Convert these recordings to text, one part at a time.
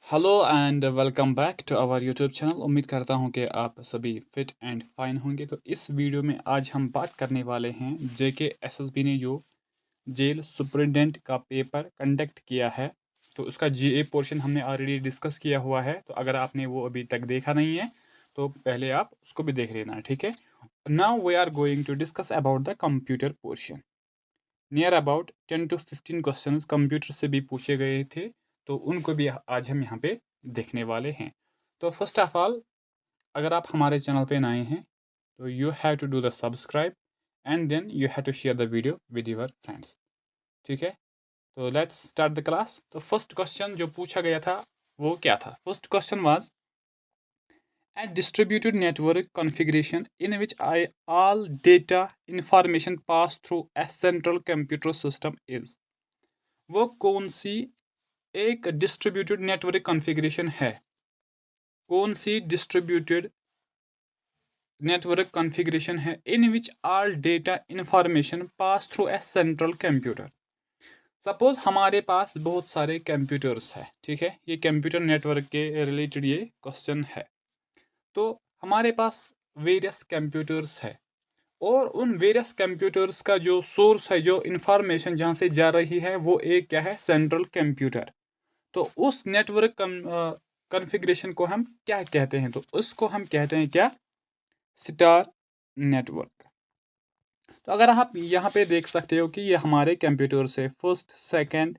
Hello and welcome back to our YouTube channel. उम्मीद करता हूं कि आप सभी फिट एंड फाइन होंगे। तो इस वीडियो में आज हम बात करने वाले हैं जेके एसएसबी ने जो जेल सुपरिटेंडेंट का पेपर कंडक्ट किया है। तो उसका जीए पोर्शन हमने ऑलरेडी डिस्कस किया हुआ है। तो अगर आपने वो अभी तक देखा नहीं है तो पहले आप उसको भी देख लेना, ठीक है। Now we are going to discuss about the computer portion. Near about 10 to 15 questions computer से भी पूछे गए थे, तो उनको भी आज हम यहाँ पे देखने वाले हैं। तो फर्स्ट ऑफ ऑल, अगर आप हमारे चैनल पे नए हैं तो you have to do the subscribe and then you have to share the video with your friends, ठीक है। तो लेट्स स्टार्ट द क्लास। तो फर्स्ट क्वेश्चन जो पूछा गया था वो क्या था? First question was a distributed network configuration in which all data information pass through a central computer system is। वो कौन सी एक डिस्ट्रीब्यूटेड नेटवर्क कॉन्फ़िगरेशन है? कौन सी डिस्ट्रीब्यूटेड नेटवर्क कॉन्फ़िगरेशन है in which all data information pass through a central computer? Suppose हमारे पास बहुत सारे कंप्यूटर्स हैं, ठीक है। ये कंप्यूटर नेटवर्क के रिलेटेड ये क्वेश्चन है। तो हमारे पास वेरियस कंप्यूटर्स है और उन वेरियस कंप्यूटर्स का जो सोर्स है, जो इंफॉर्मेशन जहाँ से जा रही है, वो एक क्या है? Central computer. तो उस नेटवर्क कॉन्फ़िगरेशन को हम क्या कहते हैं? तो उसको हम कहते हैं क्या? Star network. तो अगर आप यहाँ पे देख सकते हो कि ये हमारे कंप्यूटर्स है, first, second,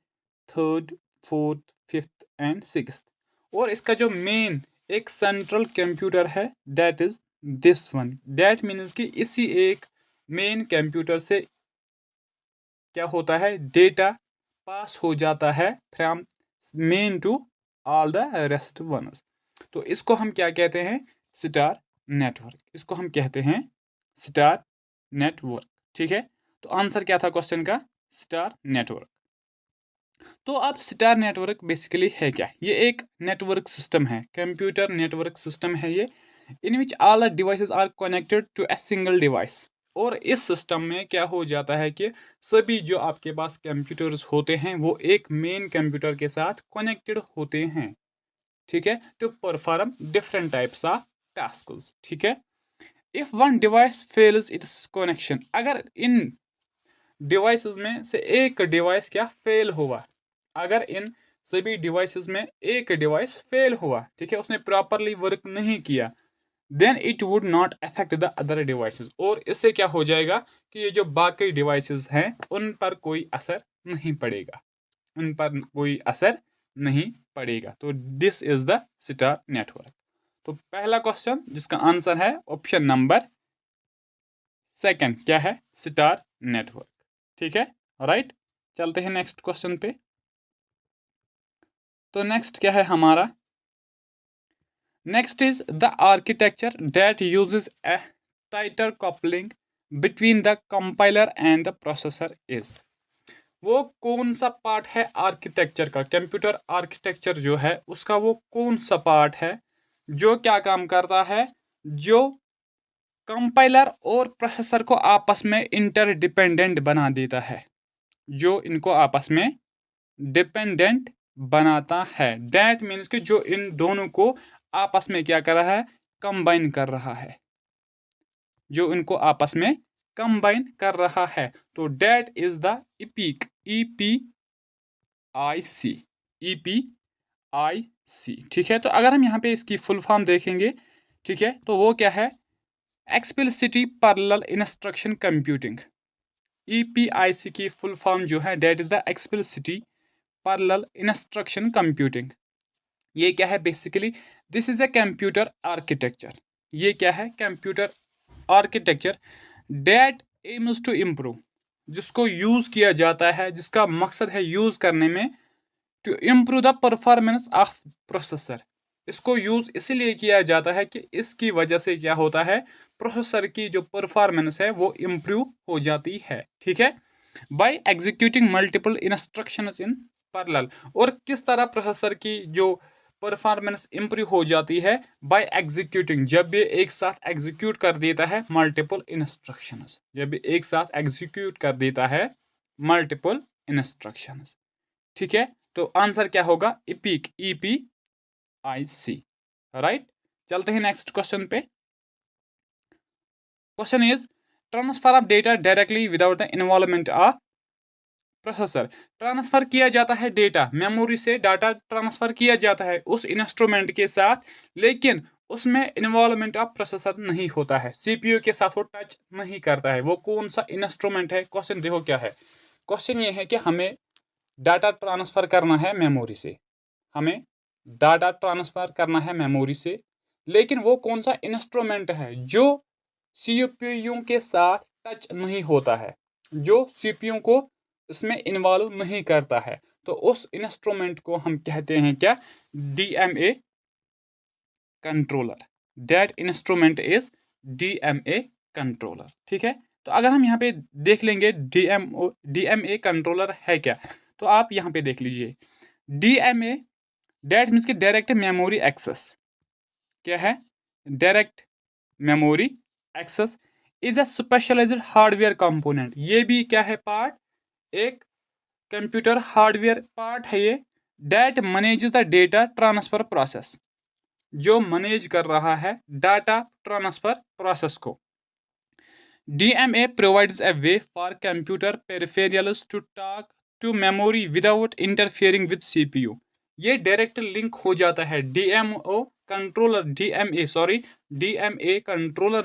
third, fourth, fifth and sixth. और इसका जो मेन एक सेंट्रल कंप्यूटर है, that is this one. That means कि इसी एक मेन कंप्यूटर से क्या होता है? डेटा पास हो जाता है from main to all the rest ones. तो इसको हम क्या कहते हैं? Star network. इसको हम कहते हैं स्टार नेटवर्क, ठीक है। तो आंसर क्या था क्वेश्चन का? Star network. तो अब स्टार नेटवर्क बेसिकली है क्या? ये एक नेटवर्क सिस्टम है, कंप्यूटर नेटवर्क सिस्टम है ये, in which all the devices are connected to a single device. और इस सिस्टम में क्या हो जाता है कि सभी जो आपके पास कंप्यूटर्स होते हैं वो एक मेन कंप्यूटर के साथ कनेक्टेड होते हैं, ठीक है, to perform different types of tasks, ठीक है। If one device fails its connection, अगर इन डिवाइसेस में से एक डिवाइस क्या फेल हुआ, अगर इन सभी डिवाइसेस में एक डिवाइस फेल हुआ, ठीक है, उसने प्रॉपरली वर्क नहीं किया, then it would not affect the other devices. और इससे क्या हो जाएगा कि ये जो बाकी डिवाइसेस हैं उन पर कोई असर नहीं पड़ेगा, उन पर कोई असर नहीं पड़ेगा। तो this is the star network. तो पहला क्वेश्चन जिसका आंसर है ऑप्शन नंबर सेकंड, क्या है? स्टार नेटवर्क, ठीक है, राइट। चलते हैं नेक्स्ट क्वेश्चन पे। तो नेक्स्ट क्या है हमारा? Next is the architecture that uses a tighter coupling between the compiler and the processor is. वो कौन सा पार्ट है आर्किटेक्चर का? कंप्यूटर आर्किटेक्चर जो है उसका वो कौन सा पार्ट है जो क्या काम करता है? जो कंपाइलर और प्रोसेसर को आपस में इंटरडिपेंडेंट बना देता है, जो इनको आपस में डिपेंडेंट बनाता है। दैट मीन्स कि जो इन दोनों को आपस में क्या कर रहा है? कंबाइन कर रहा है, जो इनको आपस में कंबाइन कर रहा है। तो that is the EPIC, EPIC, EPIC, ठीक है। तो अगर हम यहाँ पे इसकी फुल फॉर्म देखेंगे, ठीक है, तो वो क्या है? Explicitly parallel instruction computing. EPIC की फुल फॉर्म जो है that is the explicitly parallel instruction computing. ये क्या है basically? This is a computer architecture. ये क्या है? Computer architecture that aims to improve, जिसको यूज किया जाता है, जिसका मकसद है यूज करने में, to improve the performance of processor. इसको यूज इसलिए किया जाता है कि इसकी वजह से क्या होता है? प्रोसेसर की जो परफॉर्मेंस है वो इम्प्रूव हो जाती है, ठीक है, by executing multiple instructions in parallel. और किस तरह प्रोसेसर की जो परफॉर्मेंस इम्प्रूव हो जाती है? बाय एग्जीक्यूटिंग, जब ये एक साथ एग्जीक्यूट कर देता है मल्टीपल इंस्ट्रक्शंस, जब ये एक साथ एग्जीक्यूट कर देता है मल्टीपल इंस्ट्रक्शंस, ठीक है। तो आंसर क्या होगा? ईपीक, IC, राइट। चलते हैं नेक्स्ट क्वेश्चन पे। Question is transfer of data directly without the involvement of processor. Transfer किया जाता है डेटा, मेमोरी से डाटा ट्रांसफर किया जाता है उस इंस्ट्रूमेंट के साथ, लेकिन उसमें इन्वॉल्वमेंट ऑफ प्रोसेसर नहीं होता है, सीपीयू के साथ वो टच नहीं करता है। वो कौन सा इंस्ट्रूमेंट है? क्वेश्चन देखो क्या है। क्वेश्चन ये है कि हमें डाटा ट्रांसफर करना है मेमोरी से, हमें डाटा ट्रांसफर करना है मेमोरी से, लेकिन वो कौन सा इंस्ट्रूमेंट है जो सीपीयू के साथ टच नहीं होता है, जो सीपीयू को इसमें इन्वॉल्व नहीं करता है। तो उस इंस्ट्रूमेंट को हम कहते हैं क्या? DMA controller. That instrument is DMA controller. ठीक है, तो अगर हम यहाँ पे देख लेंगे DMA कंट्रोलर है क्या, तो आप यहाँ पे देख लीजिए। DMA दैट मीन्स कि डायरेक्ट मेमोरी एक्सेस। क्या है? Direct memory access is a specialized hardware component. ये भी क्या है? पार्ट, एक कंप्यूटर हार्डवेयर पार्ट है ये। That manages the data transfer process, जो मैनेज कर रहा है डाटा ट्रांसफर प्रोसेस को। DMA provides a way for computer peripherals to talk to memory without interfering with CPU। ये डायरेक्ट लिंक हो जाता है DMA कंट्रोलर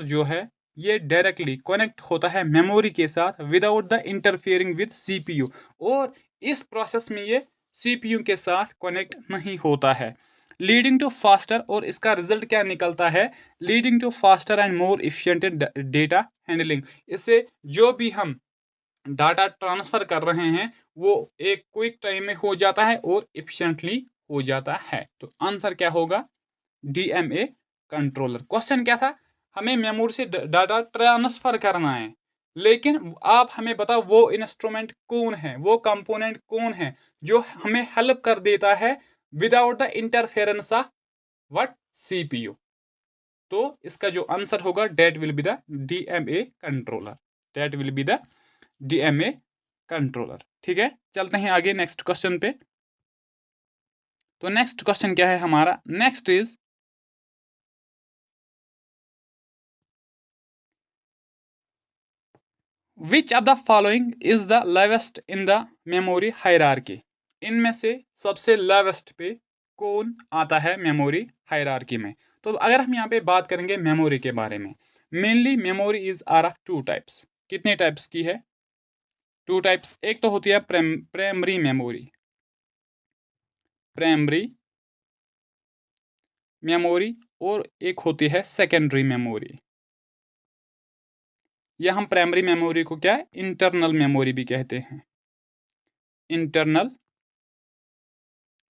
जो है ये डायरेक्टली कनेक्ट होता है मेमोरी के साथ without the interfering with CPU, और इस प्रोसेस में ये CPU के साथ कनेक्ट नहीं होता है, लीडिंग टू फास्टर। और इसका रिजल्ट क्या निकलता है? Leading to faster and more efficient data handling. इससे जो भी हम डाटा ट्रांसफर कर रहे हैं वो एक क्विक टाइम में हो जाता है और इफिशिएंटली हो जाता है। तो आंसर क्या होगा? DMA controller. क्वेश्चन क्या था? हमें मेमोरी से डाटा ट्रांसफर करना है, लेकिन आप हमें बताओ वो इंस्ट्रूमेंट कौन है, वो कंपोनेंट कौन है जो हमें हेल्प कर देता है without the interference of what? CPU। तो इसका जो आंसर होगा that will be the DMA controller. That will be the DMA controller. ठीक है, चलते हैं आगे नेक्स्ट क्वेश्चन पे। तो नेक्स्ट क्वेश्चन क्या है हमारा? Next is which of the following is the lowest in the memory hierarchy. इनमें से सबसे लेवेस्ट पे कौन आता है मेमोरी हायरार्की में? तो अगर हम यहाँ पे बात करेंगे मेमोरी के बारे में, mainly memory is are of two types. कितने टाइप्स की है? Two types. एक तो होती है प्राइमरी मेमोरी, प्राइमरी मेमोरी, और एक होती है सेकेंडरी मेमोरी। या हम प्राइमरी मेमोरी को क्या है? इंटरनल मेमोरी भी कहते हैं, इंटरनल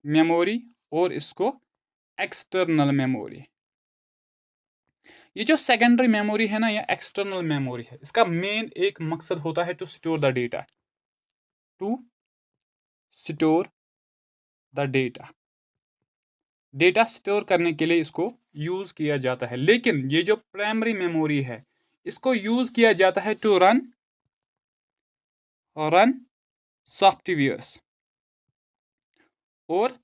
मेमोरी, और इसको एक्सटर्नल मेमोरी। ये जो सेकेंडरी मेमोरी है ना, ये एक्सटर्नल मेमोरी है। इसका मेन एक मकसद होता है to store the data, to store the data. Data store करने के लिए इसको यूज किया जाता है। लेकिन ये जो प्राइमरी मेमोरी है इसको यूज किया जाता है टू रन सॉफ्टवेयर्स और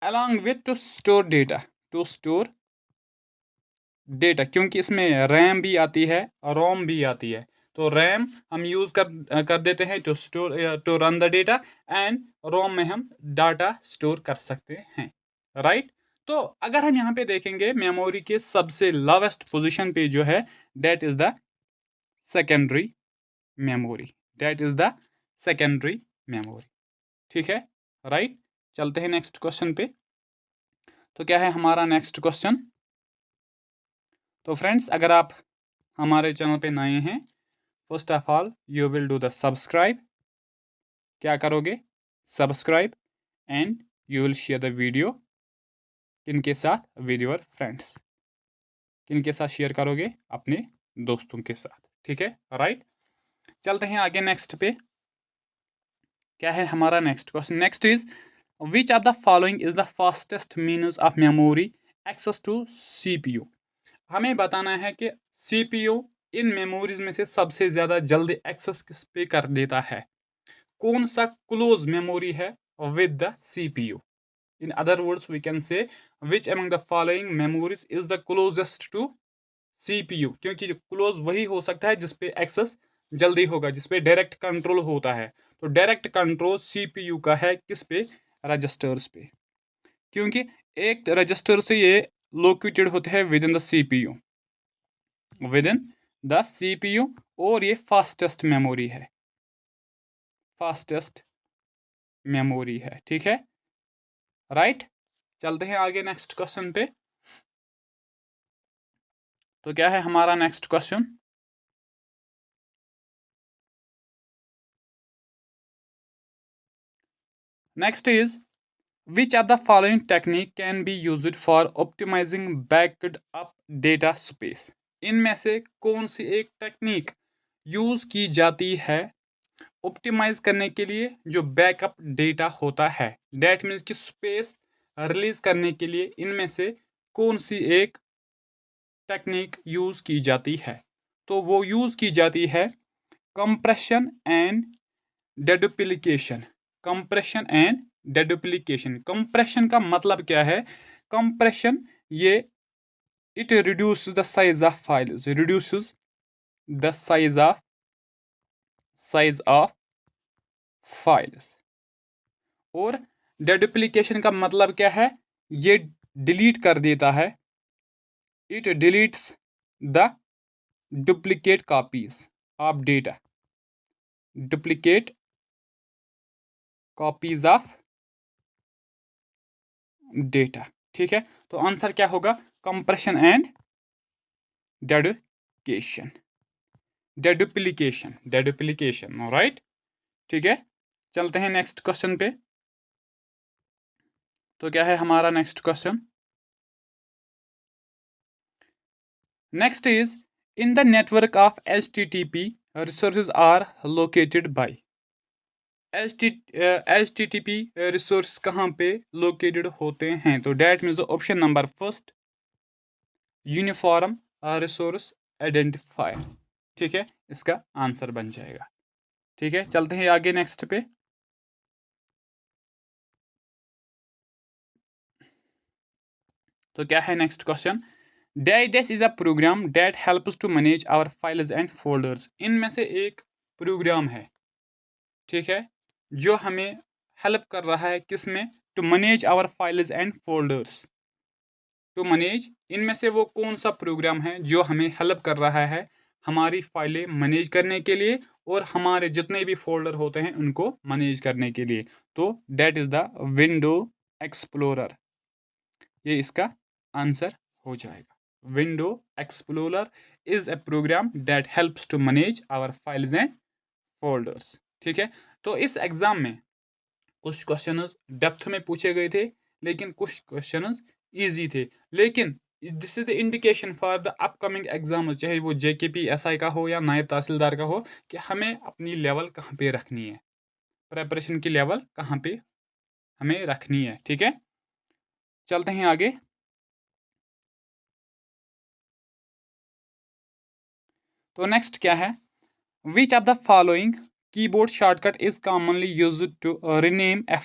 along with to store data, to store data, क्योंकि इसमें रैम भी आती है और रोम भी आती है। तो रैम हम यूज कर देते हैं to store, to run the data, and ROM में हम डाटा स्टोर कर सकते हैं, राइट। तो अगर हम यहाँ पे देखेंगे मेमोरी के सबसे लोवेस्ट पोजीशन पे जो है that is the secondary memory, that is the secondary memory. ठीक है, राइट। चलते हैं नेक्स्ट क्वेश्चन पे। तो क्या है हमारा नेक्स्ट क्वेश्चन? तो फ्रेंड्स, अगर आप हमारे चैनल पे नए हैं, first of all you will do the subscribe. क्या करोगे? Subscribe, and you will share the video. किनके साथ? With your friends. किनके साथ शेयर करोगे? अपने दोस्तों के साथ। ठीक है, राइट। चलते हैं आगे नेक्स्ट पे। क्या है हमारा next question? Next is which of the following is the fastest means of memory access to CPU। हमें बताना है कि CPU इन मेमोरीज में से सबसे ज़्यादा जल्दी एक्सेस किस पे कर देता है, कौन सा क्लोज मेमोरी है with the CPU। In other words we can say which among the following memories is the closest to CPU, क्योंकि जो क्लोज वही हो सकता है जिसपे एक्सेस जल्दी होगा, जिसपे डायरेक्ट कंट्रोल होता है। तो डायरेक्ट कंट्रोल CPU का है किस पे, रजिस्टर्स पे, क्योंकि एक रजिस्टर से ये लोकेटेड होते हैं with in the CPU, with in the CPU, और ये फास्टेस्ट मेमोरी है, फास्टेस्ट मेमोरी है, ठीक है, राइट। चलते हैं आगे नेक्स्ट क्वेश्चन पे। तो क्या है हमारा next question, next is which of the following technique can be used for optimizing backed up data space? इनमें से कौन सी एक टेक्निक यूज की जाती है ऑप्टिमाइज करने के लिए जो बैकअप डेटा होता है, डेट मीन्स कि स्पेस रिलीज करने के लिए इनमें से कौन सी एक टेक्निक यूज की जाती है? तो वो यूज की जाती है compression and deduplication, compression and deduplication. Compression का मतलब क्या है, कंप्रेशन ये it reduces the size of files, reduces the size of files, और डेडुप्लिकेशन का मतलब क्या है, ये डिलीट कर देता है, it deletes the duplicate copies of data, duplicate copies of data, ठीक है। तो आंसर क्या होगा, कंप्रेशन एंड डेडुकेशन, डेडुप्लिकेशन, डेडुप्लिकेशन, राइट, ठीक है। चलते हैं नेक्स्ट क्वेश्चन पे। तो क्या है हमारा next question, next is in the network of HTTP resources are located by, HTTP resource कहाँ पे लोकेटेड होते हैं? तो that means option number first uniform resource identifier, ठीक है, इसका आंसर बन जाएगा, ठीक है। चलते हैं आगे नेक्स्ट पे। तो क्या है next question, DIDAS is a program that helps to manage our files and folders. इनमें से एक प्रोग्राम है, ठीक है, जो हमें हेल्प कर रहा है किसमें, to manage our files and folders, to manage, इनमें से वो कौन सा प्रोग्राम है जो हमें हेल्प कर रहा है हमारी फाइलें मैनेज करने के लिए और हमारे जितने भी फोल्डर होते हैं उनको मैनेज करने के लिए? तो that is the window explorer, ये इसका आंसर हो जाएगा। Window explorer is a program that helps to manage our files and folders, ठीक है। तो इस एग्जाम में कुछ क्वेश्चंस डेप्थ में पूछे गए थे, लेकिन कुछ क्वेश्चंस इजी थे, लेकिन this is the indication for the upcoming exam, चाहे वो JKP SI का हो या नायब तहसीलदार का हो, कि हमें अपनी लेवल कहाँ पे रखनी है, प्रेपरेशन की लेवल कहाँ पे हमें रखनी है, ठीक है। चलते हैं आगे। तो नेक्स्ट क्या है, which of the following keyboard shortcut is commonly used to rename a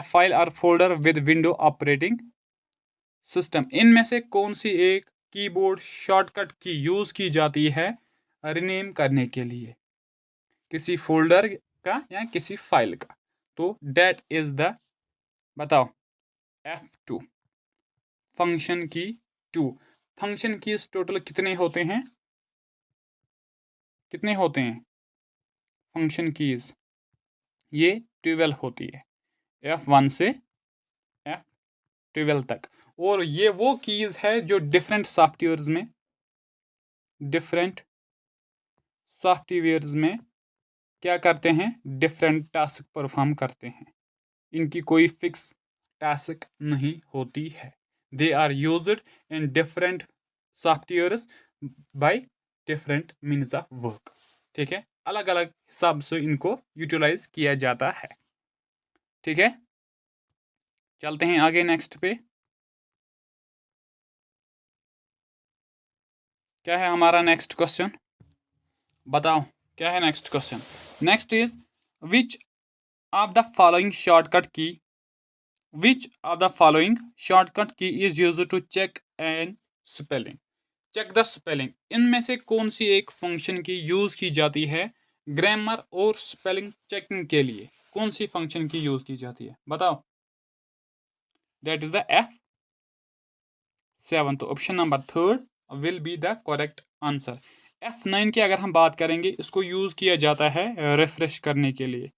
file और folder with window operating system? इनमें से कौन सी एक कीबोर्ड शॉर्टकट की यूज की जाती है रीनेम करने के लिए किसी फोल्डर का या किसी फाइल का? तो डेट इज द, बताओ, F2, फंक्शन की 2। फंक्शन कीज टोटल कितने होते हैं, कितने होते हैं फंक्शन कीज? ये 12 होती है, F1 से F12 तक। और ये वो कीज है जो डिफरेंट सॉफ्टवेयर्स में क्या करते हैं, डिफरेंट टास्क परफॉर्म करते हैं। इनकी कोई फिक्स टास्क नहीं होती है, they are used in different softwares by different means of work, ठीक है, अलग अलग हिसाब से इनको यूटिलाइज किया जाता है, ठीक है। चलते हैं आगे नेक्स्ट पे। क्या है हमारा नेक्स्ट क्वेश्चन, बताओ क्या है next question. Next is which of the following shortcut key which of the following shortcut key is use to check and spelling. Check the spelling, इनमें से कौन सी एक फंक्शन की यूज की जाती है ग्रामर और स्पेलिंग चेकिंग के लिए? कौन सी फंक्शन की यूज की जाती है बताओ? That is the F7। तो option number third will be the correct answer. F9 की अगर हम बात करेंगे, इसको यूज किया जाता है रिफ्रेश करने के लिए,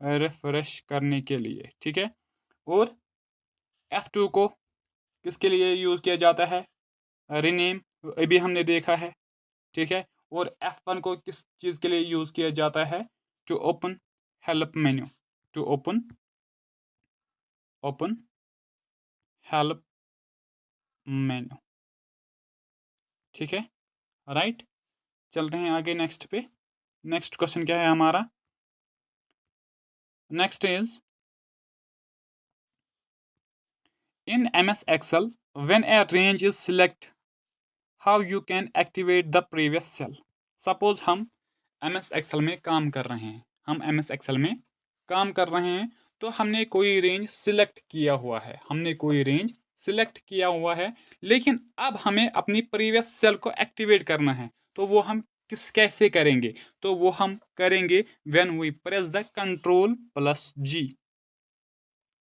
रिफ्रेश करने के लिए, ठीक है। और F2 को किसके लिए यूज किया जाता है? रीनेम, अभी हमने देखा है, ठीक है। और F1 को किस चीज़ के लिए यूज़ किया जाता है? To open help menu, to open help menu, ठीक है, राइट। चलते हैं आगे नेक्स्ट पे। नेक्स्ट क्वेश्चन क्या है हमारा? Next is in MS Excel when a range is select how you can activate the previous cell. Suppose हम MS Excel में काम कर रहे हैं, हम MS Excel में काम कर रहे हैं, तो हमने कोई रेंज सिलेक्ट किया हुआ है, हमने कोई रेंज सिलेक्ट किया हुआ है, लेकिन अब हमें अपनी प्रीवियस सेल को एक्टिवेट करना है। तो वो हम कैसे करेंगे? तो वो हम करेंगे when we press the Ctrl+G।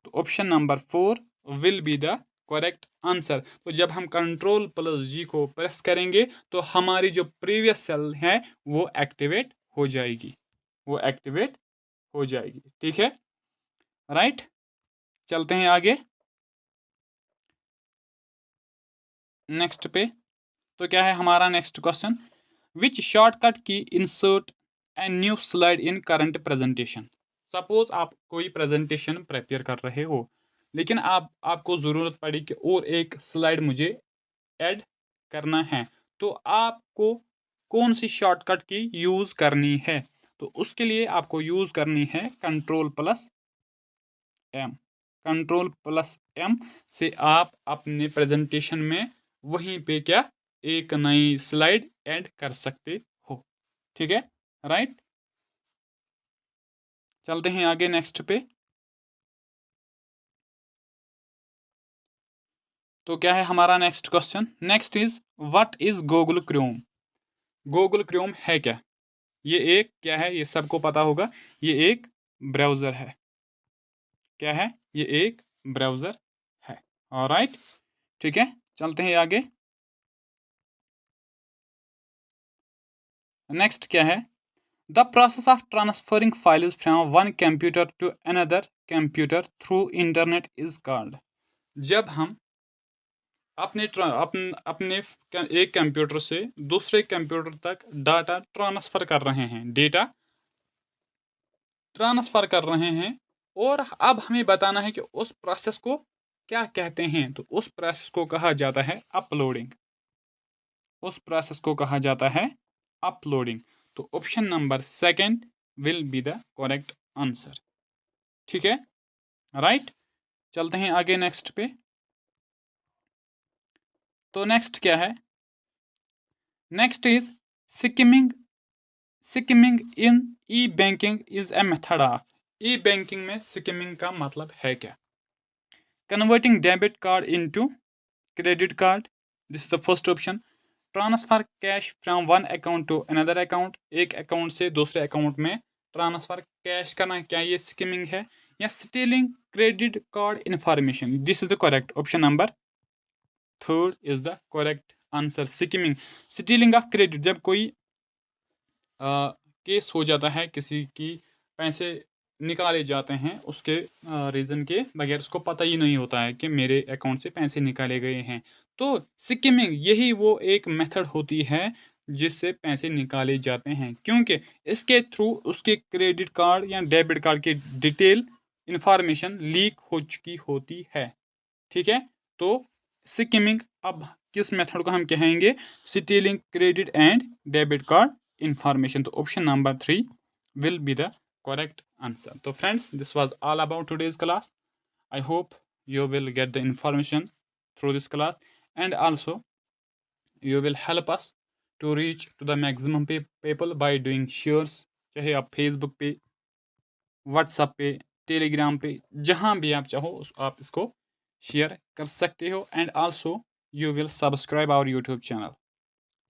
तो option number 4 will be the correct answer. तो जब हम Ctrl+G को प्रेस करेंगे तो हमारी जो प्रीवियस सेल है वो एक्टिवेट हो जाएगी, वो एक्टिवेट हो जाएगी, ठीक है, राइट। चलते हैं आगे नेक्स्ट पे। तो क्या है हमारा नेक्स्ट क्वेश्चन? विच शॉर्टकट की insert a new slide in current presentation. Suppose आप कोई प्रेजेंटेशन प्रिपेयर कर रहे हो, लेकिन आपको ज़रूरत पड़ी कि और एक स्लाइड मुझे ऐड करना है, तो आपको कौन सी शॉर्टकट की यूज़ करनी है? तो उसके लिए आपको यूज़ करनी है Ctrl+M। Ctrl+M से आप अपने प्रेजेंटेशन में वहीं पे क्या एक नई स्लाइड ऐड कर सकते हो, ठीक है, राइट। चलते हैं आगे नेक्स्ट पे। तो क्या है हमारा next question? Next is what is Google Chrome. Google Chrome है क्या? ये एक क्या है? ये सबको पता होगा, ये एक ब्राउज़र है। क्या है? ये एक ब्राउज़र है, ऑलराइट, ठीक है। चलते हैं आगे। नेक्स्ट क्या है? The process of transferring files from one computer to another computer through internet is called. जब हम अपने एक कंप्यूटर से दूसरे कंप्यूटर तक डाटा ट्रांसफ़र कर रहे हैं, डेटा ट्रांसफ़र कर रहे हैं, और अब हमें बताना है कि उस प्रोसेस को क्या कहते हैं। तो उस प्रोसेस को कहा जाता है अपलोडिंग, उस प्रोसेस को कहा जाता है अपलोडिंग। तो option number second will be the correct answer, ठीक है, राइट। चलते हैं आगे नेक्स्ट पे। तो नेक्स्ट क्या है? Next is skimming. Skimming in e banking is a method of. E banking में स्किमिंग का मतलब है क्या? Converting debit card into credit card, this is the first option. Transfer cash from one account to another account, एक account से दूसरे account में transfer cash करना, क्या ये स्किमिंग है? या stealing credit card information, this is the correct option number third is the correct answer. Skimming, stealing of credit, जब कोई केस हो जाता है, किसी की पैसे निकाले जाते हैं उसके रीज़न के बगैर, उसको पता ही नहीं होता है कि मेरे अकाउंट से पैसे निकाले गए हैं। तो स्किमिंग यही वो एक मेथड होती है जिससे पैसे निकाले जाते हैं, क्योंकि इसके थ्रू उसके क्रेडिट कार्ड या डेबिट कार्ड की डिटेल इंफॉर्मेशन लीक हो चुकी होती है, ठीक है। तो स्किमिंग, अब किस मेथड को हम कहेंगे? Stealing credit and debit card information. तो option number 3 will be the correct answer. So friends, this was all about today's class. I hope you will get the information through this class, and also you will help us to reach to the maximum people by doing shares, चाहे आप Facebook पे, WhatsApp पे Telegram पे, जहाँ भी आप चाहो आप इसको शेयर कर सकते हो। And also you will subscribe our YouTube channel,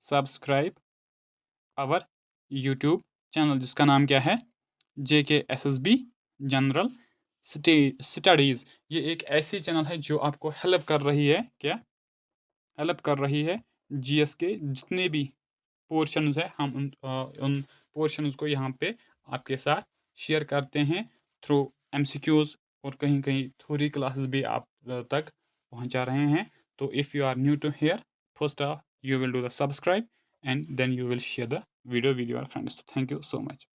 subscribe our YouTube channel जिसका नाम क्या है, JKSSB जनरल स्टडीज़। ये एक ऐसी चैनल है जो आपको हेल्प कर रही है, क्या हेल्प कर रही है, जीएस के जितने भी पोर्शंस है हम उन पोर्शंस को यहाँ पे आपके साथ शेयर करते हैं थ्रू एमसीक्यूज, और कहीं कहीं थ्योरी क्लासेस भी आप तक पहुँचा रहे हैं। तो if you are new to here, first you will do the subscribe and then you will share the video with your friends. Thank you so much.